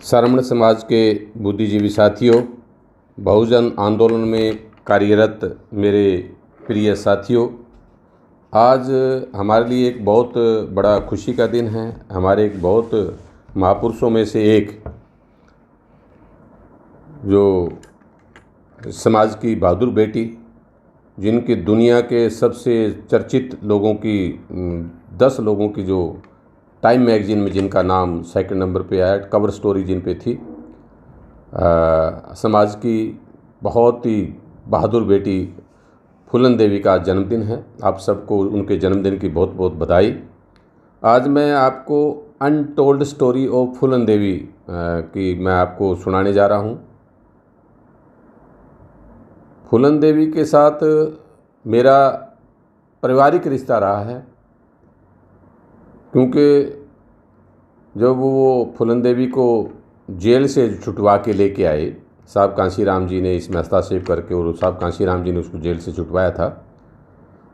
श्रमण समाज के बुद्धिजीवी साथियों, बहुजन आंदोलन में कार्यरत मेरे प्रिय साथियों, आज हमारे लिए एक बहुत बड़ा खुशी का दिन है। हमारे एक बहुत महापुरुषों में से एक, जो समाज की बहादुर बेटी, जिनकी दुनिया के सबसे चर्चित लोगों की 10 लोगों की जो टाइम मैगज़ीन में जिनका नाम सेकंड नंबर पे आया, कवर स्टोरी जिन पे थी, समाज की बहुत ही बहादुर बेटी फूलन देवी का जन्मदिन है। आप सबको उनके जन्मदिन की बहुत बहुत बधाई। आज मैं आपको अनटोल्ड स्टोरी ऑफ फूलन देवी की मैं आपको सुनाने जा रहा हूँ। फूलन देवी के साथ मेरा पारिवारिक रिश्ता रहा है, क्योंकि जब वो फूलन देवी को जेल से छुटवा के लेके आए, साहब कांशीराम जी ने इसमें हस्तक्षेप करके, और साहब कांशीराम जी ने उसको जेल से छुटवाया था,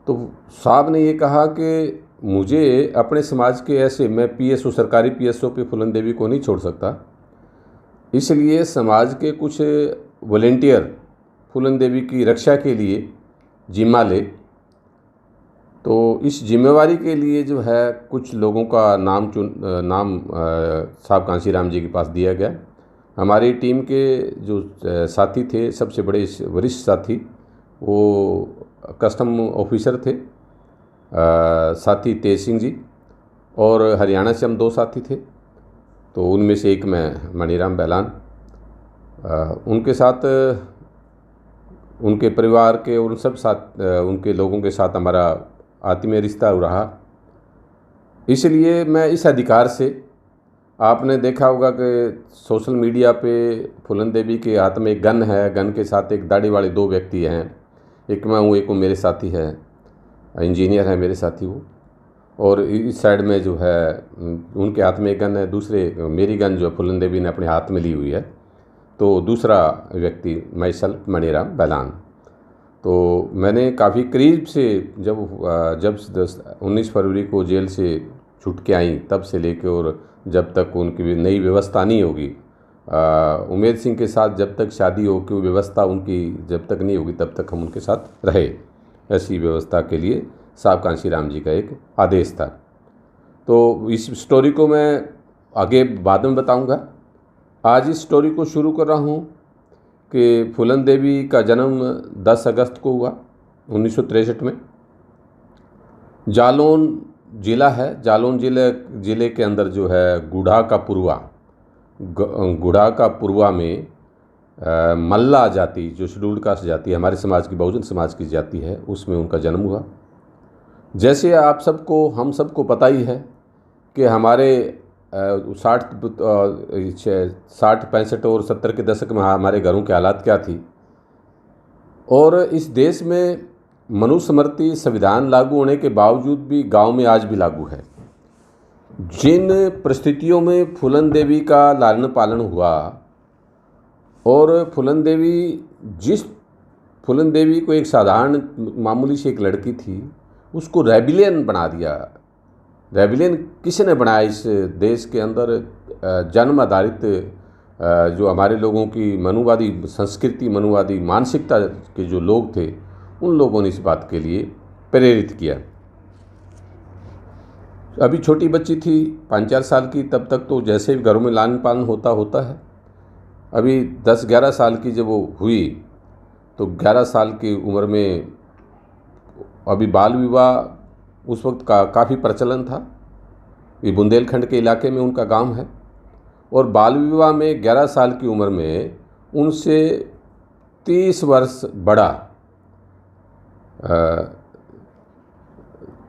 तो साहब ने ये कहा कि मुझे अपने समाज के ऐसे, मैं पीएसओ, सरकारी पीएसओ पे फूलन देवी को नहीं छोड़ सकता, इसलिए समाज के कुछ वॉलेंटियर फूलन देवी की रक्षा के लिए जिम्मा ले। तो इस जिम्मेवारी के लिए जो है कुछ लोगों का नाम साहब कांशीराम जी के पास दिया गया। हमारी टीम के जो साथी थे, सबसे बड़े वरिष्ठ साथी, वो कस्टम ऑफिसर थे, साथी तेज सिंह जी, और हरियाणा से हम 2 साथी थे। तो उनमें से एक मैं मणिराम बैलान। उनके साथ, उनके परिवार के उन सब साथ, उनके लोगों के साथ हमारा आत्मीय रिश्ता रहा। इसलिए मैं इस अधिकार से, आपने देखा होगा कि सोशल मीडिया पे फूलन देवी के हाथ में एक गन है, गन के साथ एक दाढ़ी वाले 2 व्यक्ति हैं, एक मैं हूँ, एक वो मेरे साथी है, इंजीनियर है मेरे साथी वो, और इस साइड में जो है उनके हाथ में एक गन है, दूसरे मेरी गन जो है फूलन देवी ने अपने हाथ में ली हुई है। तो दूसरा व्यक्ति मैं सेल्फ मणिराम बैलान। तो मैंने काफ़ी करीब से जब 19 फरवरी को जेल से छूट के आई, तब से लेके और जब तक उनकी नई व्यवस्था नहीं होगी, उमेद सिंह के साथ जब तक शादी हो, कि व्यवस्था उनकी जब तक नहीं होगी तब तक हम उनके साथ रहे, ऐसी व्यवस्था के लिए साहब कांशीराम जी का एक आदेश था। तो इस स्टोरी को मैं आगे बाद में बताऊंगा। आज इस स्टोरी को शुरू कर रहा हूँ कि फूलन देवी का जन्म 10 अगस्त को हुआ 1963 में। जालौन ज़िला है, जालौन ज़िले के अंदर जो है गुढ़ा का पुरवा में मल्ला जाति, जो शेड्यूल्ड कास्ट जाति है, हमारे समाज की, बहुजन समाज की जाति है, उसमें उनका जन्म हुआ। जैसे आप सबको, हम सबको पता ही है कि हमारे 60, 65 और 70 के दशक में हमारे घरों के हालात क्या थी, और इस देश में मनुस्मृति संविधान लागू होने के बावजूद भी गांव में आज भी लागू है। जिन परिस्थितियों में फूलन देवी का लालन पालन हुआ, और फूलन देवी को एक साधारण मामूली सी एक लड़की थी, उसको रेबिलियन बना दिया। रेबिलियन किसने बनाया इस देश के अंदर? जन्म आधारित जो हमारे लोगों की मनुवादी संस्कृति, मनुवादी मानसिकता के जो लोग थे, उन लोगों ने इस बात के लिए प्रेरित किया। अभी छोटी बच्ची थी, 5-4 साल की, तब तक तो जैसे भी घरों में लालन पालन होता है। अभी 10-11 साल की जब वो हुई, तो 11 साल की उम्र में अभी बाल विवाह उस वक्त का काफ़ी प्रचलन था। ये बुंदेलखंड के इलाके में उनका गांव है, और बाल विवाह में 11 साल की उम्र में उनसे 30 वर्ष बड़ा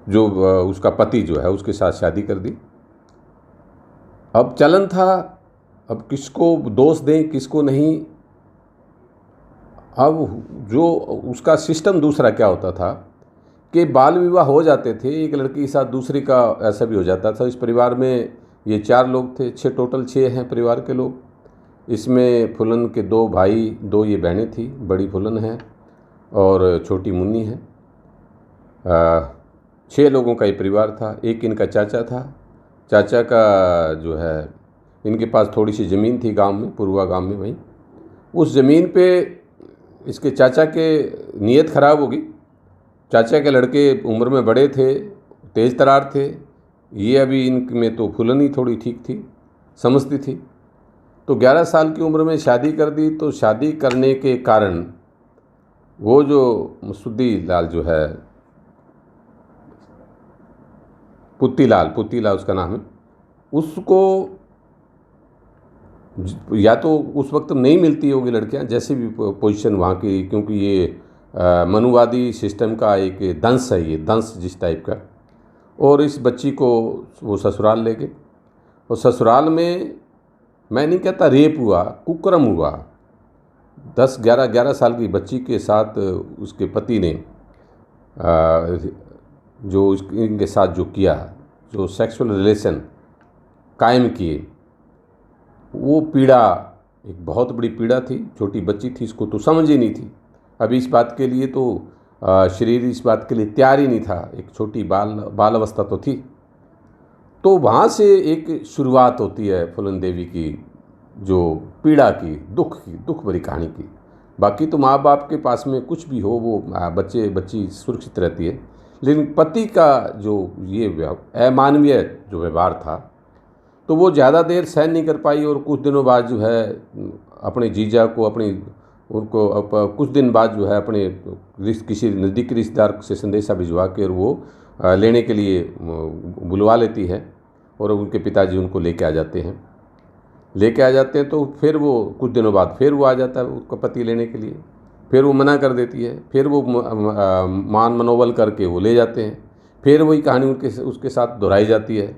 जो उसका पति जो है, उसके साथ शादी कर दी। अब चलन था, अब किसको दोष दें किसको नहीं। अब जो उसका सिस्टम दूसरा क्या होता था कि बाल विवाह हो जाते थे, एक लड़की के साथ दूसरी का ऐसा भी हो जाता था। इस परिवार में ये 4 लोग थे, टोटल 6 हैं परिवार के लोग। इसमें फूलन के 2 भाई, 2 ये बहनें थी, बड़ी फूलन है और छोटी मुन्नी है। 6 लोगों का ये परिवार था। एक इनका चाचा था, चाचा का जो है इनके पास थोड़ी सी ज़मीन थी गांव में, पुरवा गांव में। वहीं उस ज़मीन पे इसके चाचा के नीयत ख़राब हो गई। चाचा के लड़के उम्र में बड़े थे, तेज़ तरार थे। ये अभी इनमें तो फुलन ही थोड़ी ठीक थी, समझती थी। तो 11 साल की उम्र में शादी कर दी। तो शादी करने के कारण वो जो मसूदी लाल जो है, पुत्ती लाल उसका नाम है, उसको या तो उस वक्त नहीं मिलती होगी लड़कियां, जैसे भी पोजीशन वहाँ की, क्योंकि ये मनुवादी सिस्टम का एक दंश है, ये दंश जिस टाइप का। और इस बच्ची को वो ससुराल ले गए। और ससुराल में मैं नहीं कहता रेप हुआ, कुकर्म हुआ। 11 साल की बच्ची के साथ उसके पति ने जो इनके साथ जो किया, जो सेक्सुअल रिलेशन कायम किए, वो पीड़ा एक बहुत बड़ी पीड़ा थी। छोटी बच्ची थी, इसको तो समझ ही नहीं थी। अभी इस बात के लिए तो शरीर इस बात के लिए तैयार ही नहीं था, एक छोटी बाल अवस्था तो थी। तो वहाँ से एक शुरुआत होती है फूलन देवी की जो पीड़ा की, दुख भरी कहानी की। बाकी तो माँ बाप के पास में कुछ भी हो, वो बच्ची सुरक्षित रहती है। लेकिन पति का जो ये अमानवीय जो व्यवहार था, तो वो ज़्यादा देर सहन नहीं कर पाई। और कुछ दिनों बाद जो है अपने जीजा को कुछ दिन बाद जो है अपने किसी नज़दीकी रिश्तेदार से संदेशा भिजवा के और वो लेने के लिए बुलवा लेती है। और उनके पिताजी उनको लेके आ जाते हैं। तो फिर वो कुछ दिनों बाद फिर वो आ जाता है उसका पति लेने के लिए। फिर वो मना कर देती है, फिर वो मान मनोबल करके वो ले जाते हैं। फिर वही कहानी उसके साथ दोहराई जाती है।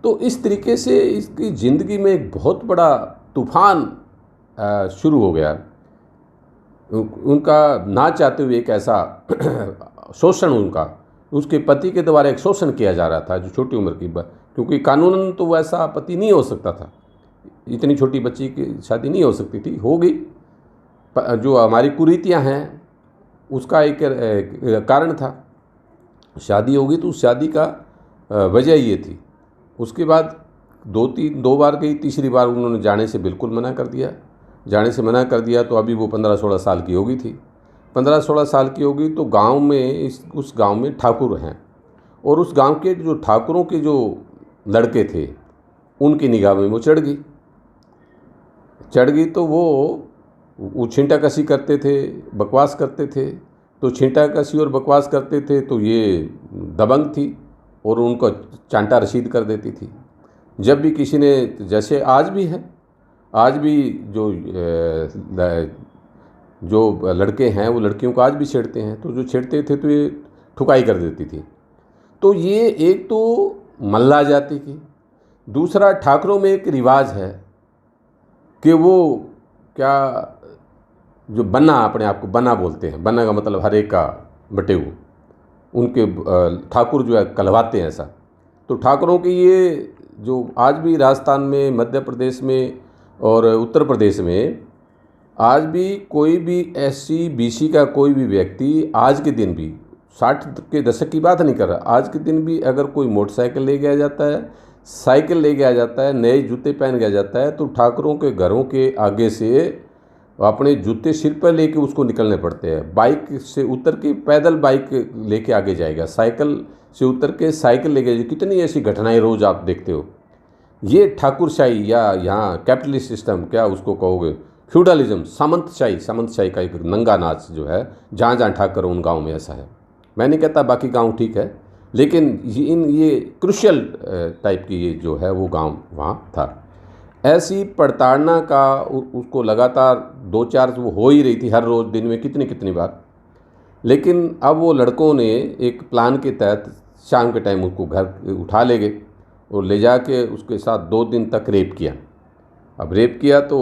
तो इस तरीके से इसकी ज़िंदगी में एक बहुत बड़ा तूफान शुरू हो गया। उनका ना चाहते हुए एक ऐसा शोषण, उसके पति के द्वारा एक शोषण किया जा रहा था, जो छोटी उम्र की, क्योंकि कानूनन तो वैसा पति नहीं हो सकता था। इतनी छोटी बच्ची की शादी नहीं हो सकती थी, हो गई। जो हमारी कुरीतियाँ हैं उसका एक कारण था। शादी हो गई तो उस शादी का वजह ये थी। उसके बाद दो बार गई, तीसरी बार उन्होंने जाने से बिल्कुल मना कर दिया। तो अभी वो 15-16 साल की हो गई थी। 15-16 साल की हो गई तो गांव में उस गांव में ठाकुर हैं। और उस गांव के जो ठाकुरों के जो लड़के थे, उनकी निगाह में वो चढ़ गई। तो वो छींटा कसी करते थे, बकवास करते थे। तो छींटा कसी और बकवास करते थे तो ये दबंग थी और उनको चांटा रसीद कर देती थी। जब भी किसी ने, जैसे आज भी जो लड़के हैं वो लड़कियों को आज भी छेड़ते हैं, तो जो छेड़ते थे तो ये ठुकाई कर देती थी। तो ये एक तो मल्ला जाति की, दूसरा ठाकुरों में एक रिवाज है कि वो क्या, जो बना, अपने आप को बना बोलते हैं, बना का मतलब हर एक का बटेऊ, उनके ठाकुर जो है कहलवाते हैं ऐसा। तो ठाकुरों की ये जो आज भी राजस्थान में, मध्य प्रदेश में और उत्तर प्रदेश में आज भी कोई भी SC BC का कोई भी व्यक्ति आज के दिन भी, 60 के दशक की बात नहीं कर रहा, आज के दिन भी अगर कोई मोटरसाइकिल ले गया जाता है, साइकिल ले गया जाता है, नए जूते पहन गया जाता है, तो ठाकुरों के घरों के आगे से अपने जूते सिर पर लेके उसको निकलने पड़ते हैं। बाइक से उतर के पैदल बाइक लेके आगे जाएगा, साइकिल से उतर के साइकिल लेके, कितनी ऐसी घटनाएं रोज़ आप देखते हो। ये ठाकुरशाही या यहाँ कैपिटलिस्ट सिस्टम, क्या उसको कहोगे, फ्यूडलिज्म, सामंतशाही का एक नंगा नाच जो है, जहाँ ठाकुर उन गाँव में ऐसा है। मैं नहीं कहता बाकी गाँव ठीक है, लेकिन ये क्रुशियल टाइप की ये जो है वो गाँव वहाँ था। ऐसी प्रताड़ना का उसको लगातार 2-4 वो हो ही रही थी, हर रोज़ दिन में कितनी बार। लेकिन अब वो लड़कों ने एक प्लान के तहत शाम के टाइम उसको घर उठा ले गए और ले जाके उसके साथ 2 दिन तक रेप किया। अब रेप किया तो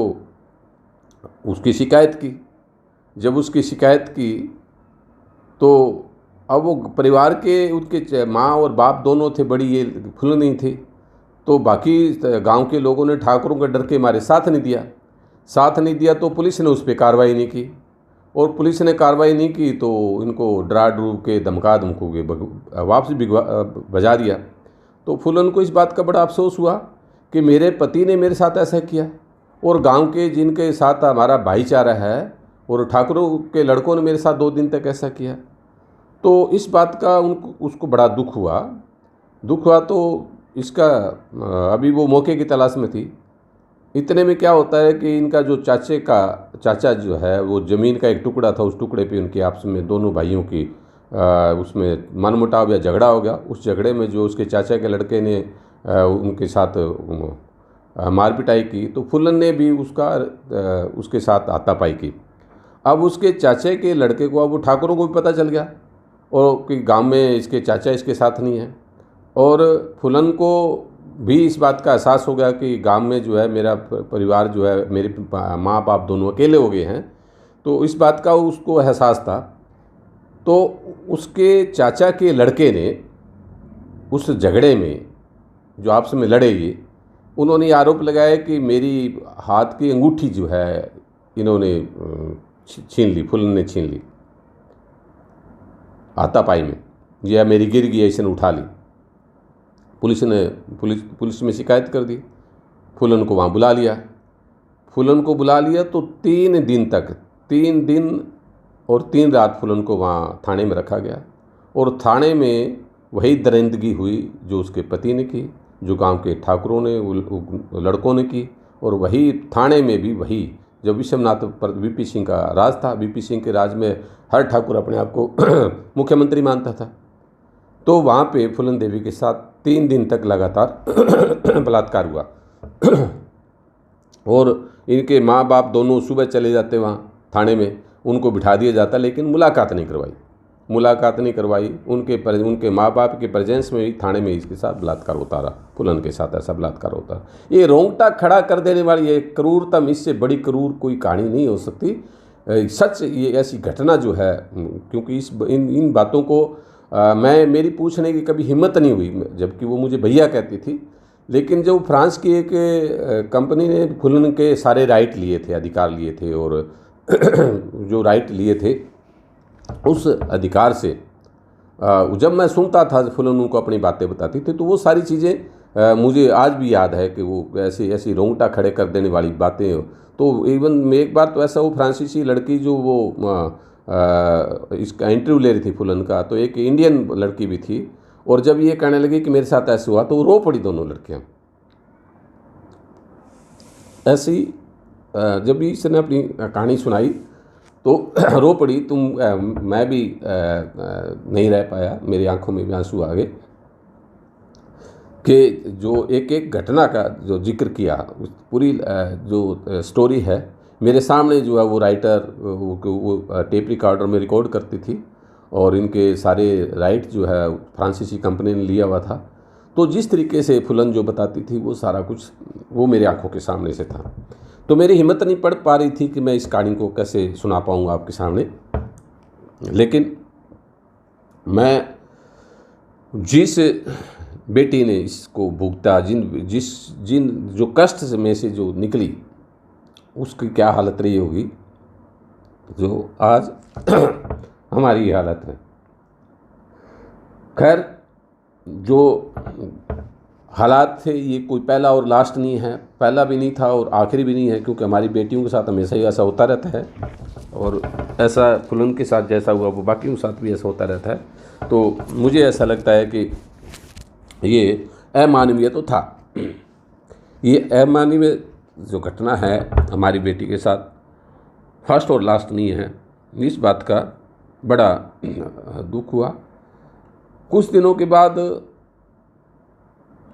उसकी शिकायत की। जब उसकी शिकायत की तो अब वो परिवार के, उनके माँ और बाप दोनों थे, बड़ी ये फुलनी थी। तो बाकी गांव के लोगों ने ठाकुरों के डर के मारे साथ नहीं दिया। तो पुलिस ने उस पर कार्रवाई नहीं की, और पुलिस ने कार्रवाई नहीं की तो इनको डरा डरू के धमका के वापस भजा दिया। तो फुलन को इस बात का बड़ा अफसोस हुआ कि मेरे पति ने मेरे साथ ऐसा किया और गांव के जिनके साथ हमारा भाईचारा है और ठाकुरों के लड़कों ने मेरे साथ 2 दिन तक ऐसा किया। तो इस बात का उसको बड़ा दुख हुआ। तो इसका अभी वो मौके की तलाश में थी। इतने में क्या होता है कि इनका जो चाचा जो है वो ज़मीन का एक टुकड़ा था, उस टुकड़े पे उनकी आपस में दोनों भाइयों की उसमें मनमुटाव या झगड़ा हो गया। उस झगड़े में जो उसके चाचा के लड़के ने उनके साथ मार पिटाई की, तो फुलन ने भी उसके साथ हाथापाई की। अब उसके चाचे के लड़के को, अब वो ठाकुरों को भी पता चल गया और कि गांव में इसके चाचा इसके साथ नहीं है, और फुलन को भी इस बात का एहसास हो गया कि गांव में जो है मेरा परिवार जो है, मेरे माँ बाप दोनों अकेले हो गए हैं। तो इस बात का उसको एहसास था। तो उसके चाचा के लड़के ने उस झगड़े में जो आपस में लड़े ये, उन्होंने आरोप लगाया कि मेरी हाथ की अंगूठी जो है इन्होंने छीन ली, फुलन ने छीन ली हाथापाई में, या मेरी गिर गई ऐसे उठा ली। पुलिस में शिकायत कर दी। फुलन को वहाँ बुला लिया। तो 3 दिन और 3 रात फुलन को वहाँ थाने में रखा गया, और थाने में वही दरिंदगी हुई जो उसके पति ने की, जो गांव के ठाकुरों ने लड़कों ने की, और वही थाने में भी वही, जब विश्वनाथ पर वीपी सिंह का राज था, वीपी सिंह के राज में हर ठाकुर अपने आप को मुख्यमंत्री मानता था। तो वहाँ पे फुलन देवी के साथ 3 दिन तक लगातार बलात्कार हुआ और इनके माँ बाप दोनों सुबह चले जाते वहाँ थाने में, उनको बिठा दिया जाता, लेकिन मुलाकात नहीं करवाई। उनके माँ बाप के प्रेजेंस में ही थाने में इसके साथ बलात्कार होता रहा। फुलन के साथ ऐसा बलात्कार होता रहा। ये रोंगटा खड़ा कर देने वाली ये क्रूरतम, इससे बड़ी क्रूर कोई कहानी नहीं हो सकती। सच ये ऐसी घटना जो है, क्योंकि इन बातों को मेरी पूछने की कभी हिम्मत नहीं हुई, जबकि वो मुझे भैया कहती थी। लेकिन जो फ्रांस की एक कंपनी ने फुलन के सारे राइट लिए थे, अधिकार लिए थे, और जो राइट लिए थे उस अधिकार से जब मैं सुनता था फुलन उनको अपनी बातें बताती थी, तो वो सारी चीज़ें मुझे आज भी याद है कि वो ऐसी रोंगटा खड़े कर देने वाली बातें। तो इवन एक बार तो ऐसा, वो फ्रांसीसी लड़की जो वो इसका इंटरव्यू ले रही थी फुलन का, तो एक इंडियन लड़की भी थी, और जब ये कहने लगी कि मेरे साथ ऐसा हुआ, तो वो रो पड़ी दोनों लड़कियां। ऐसी जब इसने अपनी कहानी सुनाई तो रो पड़ी। मैं भी नहीं रह पाया, मेरी आंखों में भी आंसू आ गए कि जो एक घटना का जो जिक्र किया, पूरी जो स्टोरी है मेरे सामने जो है वो राइटर वो टेप रिकॉर्डर में रिकॉर्ड करती थी, और इनके सारे राइट जो है फ्रांसीसी कंपनी ने लिया हुआ था। तो जिस तरीके से फुलन जो बताती थी वो सारा कुछ वो मेरे आंखों के सामने से था। तो मेरी हिम्मत नहीं पड़ पा रही थी कि मैं इस कहानी को कैसे सुना पाऊँगा आपके सामने। लेकिन मैं जिस बेटी ने इसको भुगता, जिन जो कष्ट में से जो निकली, उसकी क्या हालत रही होगी जो आज हमारी ये हालत है। खैर, जो हालात थे ये कोई पहला और लास्ट नहीं है, पहला भी नहीं था और आखिरी भी नहीं है, क्योंकि हमारी बेटियों के साथ हमेशा ही ऐसा होता रहता है, और ऐसा फुलन के साथ जैसा हुआ वो बाकियों के साथ भी ऐसा होता रहता है। तो मुझे ऐसा लगता है कि ये अमानवीय तो था। ये अमानवीय जो घटना है हमारी बेटी के साथ फर्स्ट और लास्ट नहीं है। इस बात का बड़ा दुख हुआ। कुछ दिनों के बाद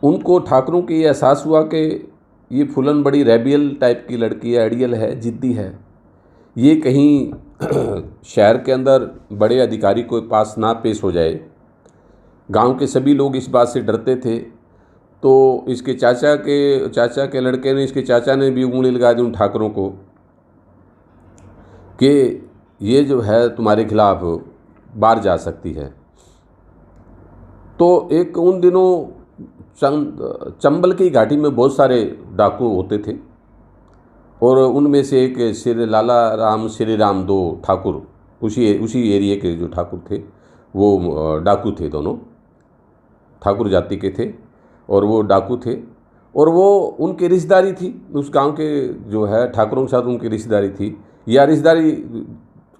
उनको ठाकुरों की एहसास हुआ कि ये फुलन बड़ी रेबियल टाइप की लड़की है, आइडियल है, जिद्दी है। ये कहीं शहर के अंदर बड़े अधिकारी के पास ना पेश हो जाए। गांव के सभी लोग इस बात से डरते थे। तो इसके चाचा के लड़के ने, इसके चाचा ने भी उंगली लगा दी उन ठाकुरों को कि ये जो है तुम्हारे खिलाफ बाहर जा सकती है। तो एक उन दिनों चंबल की घाटी में बहुत सारे डाकू होते थे, और उनमें से एक श्री राम 2 ठाकुर, उसी एरिया के जो ठाकुर थे वो डाकू थे, दोनों ठाकुर जाति के थे और वो डाकू थे। और वो उनकी रिश्तेदारी थी, उस गांव के जो है ठाकुरों के साथ उनकी रिश्तेदारी थी। या रिश्तेदारी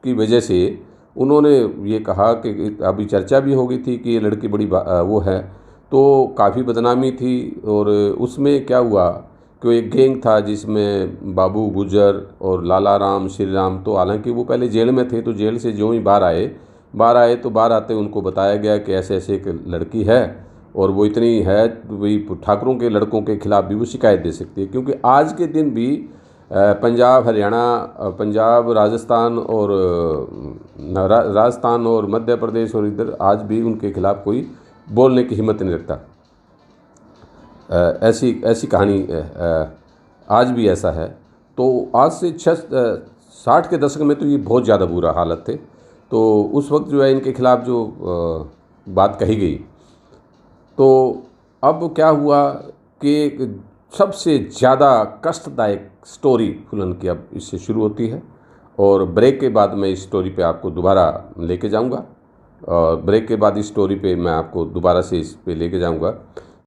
की वजह से उन्होंने ये कहा कि अभी चर्चा भी हो गई थी कि ये लड़की बड़ी वो है, तो काफ़ी बदनामी थी। और उसमें क्या हुआ कि एक गैंग था जिसमें बाबू गुजर और लाला राम श्री राम, तो हालांकि वो पहले जेल में थे, तो जेल से जो ही बाहर आए तो बाहर आते उनको बताया गया कि ऐसे ऐसे एक लड़की है और वो इतनी है, वही ठाकुरों के लड़कों के खिलाफ भी वो शिकायत दे सकती है। क्योंकि आज के दिन भी पंजाब हरियाणा, पंजाब राजस्थान और राजस्थान और मध्य प्रदेश और इधर आज भी उनके खिलाफ कोई बोलने की हिम्मत नहीं रखता। ऐसी ऐसी कहानी आज भी ऐसा है। तो आज से 60 के दशक में तो ये बहुत ज़्यादा बुरा हालत थे। तो उस वक्त जो है इनके खिलाफ जो बात कही गई, तो अब क्या हुआ कि सबसे ज़्यादा कष्टदायक स्टोरी फुलन की अब इससे शुरू होती है। और ब्रेक के बाद मैं इस स्टोरी पे आपको दोबारा लेके जाऊंगा, और ब्रेक के बाद इस स्टोरी पे मैं आपको दोबारा से इस पे लेके जाऊंगा।